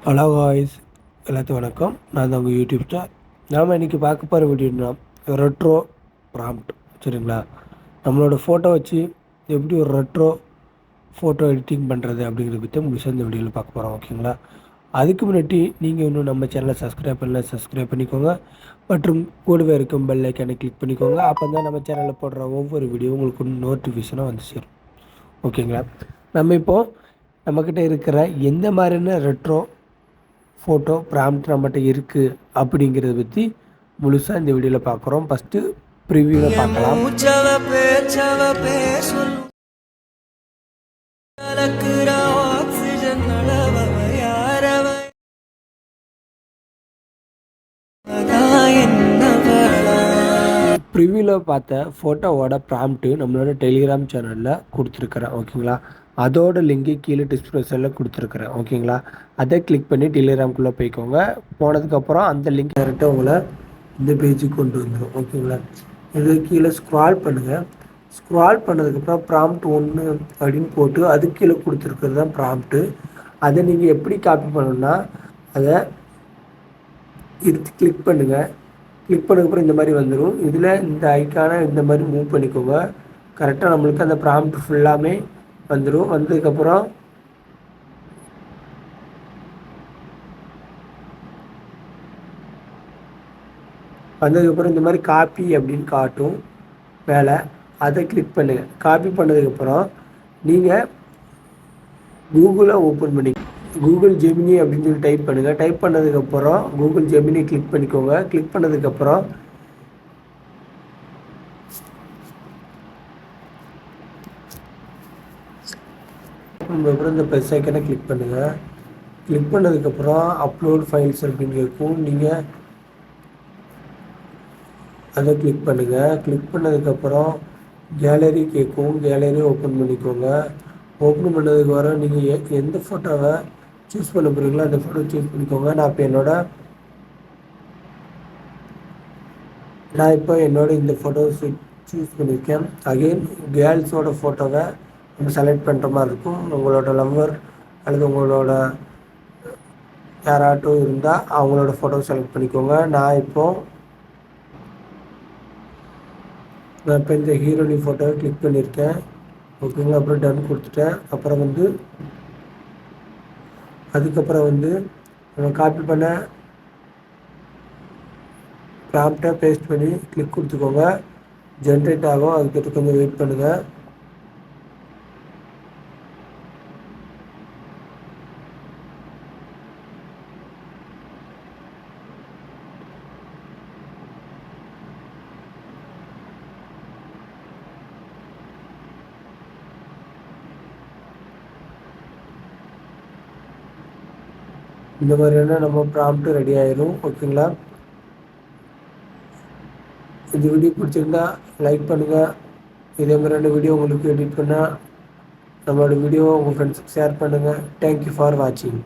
Hello guys, எல்லாத்துக்கும் வணக்கம். நான் தான் உங்கள் யூடியூப் ஸ்டார். நாம் இன்றைக்கி பார்க்க போகிற வீடியோனா ரெட்ரோ ப்ராம்ப்ட். சரிங்களா? நம்மளோட ஃபோட்டோ வச்சு எப்படி ஒரு ரெட்ரோ ஃபோட்டோ எடிட்டிங் பண்ணுறது அப்படிங்கிறத பற்றி முழுசாக இந்த வீடியோவில் பார்க்க போகிறோம். ஓகேங்களா? அதுக்கு முன்னாடி நீங்கள் இன்னும் நம்ம சேனலை சப்ஸ்கிரைப் பண்ணல, சப்ஸ்கிரைப் பண்ணிக்கோங்க. மற்றும் கூடவே இருக்கும் பெல் ஐக்கானை கிளிக் பண்ணிக்கோங்க. அப்போ தான் நம்ம சேனலில் போடுற ஒவ்வொரு வீடியோ உங்களுக்கு நோட்டிஃபிகேஷனாக வந்து சேரும். ஓகேங்களா? நம்ம இப்போது நம்மக்கிட்ட இருக்கிற எந்த மாதிரியான ரெட்ரோ ஃபோட்டோ ப்ராம்ப்ட் நம்மகிட்ட இருக்குது அப்படிங்கிறத பற்றி முழுசாக இந்த வீடியோவில் பார்க்குறோம். ஃபஸ்ட்டு ப்ரிவியூவில் பார்க்கலாம். ப்ரிவியூவில் பார்த்த ஃபோட்டோவோட ப்ராம்ப்ட்டு நம்மளோட டெலிகிராம் சேனலில் கொடுத்துருக்குறேன். ஓகேங்களா? அதோட லிங்க்கு கீழே டிஸ்கிரிப்ஷனில் கொடுத்துருக்குறேன். ஓகேங்களா? அதை கிளிக் பண்ணி டெலிகிராம்குள்ளே போய்க்கோங்க. போனதுக்கப்புறம் அந்த லிங்க் டேரெக்டாக உங்களை இந்த பேஜுக்கு கொண்டு வந்துடும். ஓகேங்களா? இது கீழே ஸ்க்ரால் பண்ணுங்கள். ஸ்க்ரால் பண்ணதுக்கப்புறம் ப்ராம்ப்ட் 1 அப்படின்னு போட்டு அது கீழே கொடுத்துருக்கிறது தான் ப்ராம்ப்ட்டு. அதை நீங்கள் எப்படி காப்பி பண்ணணுன்னா அதை எடுத்து கிளிக் பண்ணுங்கள். கிளிக் பண்ணதுக்கப்புறம் இந்த மாதிரி வந்துடும். இதில் இந்த ஐக்கானை இந்த மாதிரி மூவ் பண்ணிக்கோங்க. கரெக்டாக நம்மளுக்கு அந்த ப்ராம்ப்ட் ஃபுல்லாமே வந்துடும். வந்ததுக்கப்புறம் இந்த மாதிரி காப்பி அப்படின்னு காட்டும் மேலே. அதை கிளிக் பண்ணுங்கள். காப்பி பண்ணதுக்கப்புறம் நீங்கள் கூகுளை ஓப்பன் பண்ணி கூகுள் ஜெமினி அப்படின்னு சொல்லி டைப் பண்ணுங்கள். டைப் பண்ணதுக்கப்புறம் கூகுள் ஜெமினி கிளிக் பண்ணிக்கோங்க. கிளிக் பண்ணதுக்கப்புறம் இந்த ப்ளஸ் ஐக்கனை கிளிக் பண்ணுங்கள். கிளிக் பண்ணதுக்கப்புறம் அப்லோட் ஃபைல்ஸ் அப்படின்னு கேட்கும். நீங்கள் அதை கிளிக் பண்ணுங்கள். கிளிக் பண்ணதுக்கப்புறம் கேலரி கேட்கும். கேலரி ஓப்பன் பண்ணிக்கோங்க. ஓப்பன் பண்ணதுக்கப்புறம் நீங்கள் எந்த ஃபோட்டோவை சூஸ் பண்ண போகிறீங்களோ அந்த ஃபோட்டோ சூஸ் பண்ணிக்கோங்க. நான் இப்போ என்னோட இந்த ஃபோட்டோ சூஸ் பண்ணியிருக்கேன். அகெயின் கேர்ள்ஸோட ஃபோட்டோவை நம்ம செலக்ட் பண்ணுற மாதிரி இருக்கும். உங்களோட லவ்வர் அல்லது உங்களோட யாராட்டும் இருந்தால் அவங்களோட ஃபோட்டோ செலக்ட் பண்ணிக்கோங்க. நான் இப்போ இந்த ஹீரோனி ஃபோட்டோவை கிளிக் பண்ணியிருக்கேன். ஓகேங்களா? அப்புறம் டன் கொடுத்துட்டேன். அதுக்கப்புறம் நம்ம காப்பி பண்ண ப்ராம்ப்டை பேஸ்ட் பண்ணி கிளிக் கொடுத்துக்கோங்க. ஜென்ரேட் ஆகும். அதுக்கிட்ட கொஞ்சம் வெயிட் பண்ணுங்கள். இந்த மாதிரியான நம்ம ப்ராம்ப்ட் ரெடி ஆயிடும். ஓகேங்களா? இந்த வீடியோ பிடிச்சிருந்தா லைக் பண்ணுங்கள். இதே மாதிரியான வீடியோ உங்களுக்கு எடிட் பண்ணால் நம்மளோட வீடியோ உங்கள் ஃப்ரெண்ட்ஸுக்கு ஷேர் பண்ணுங்கள். தேங்க்யூ ஃபார் வாட்சிங்.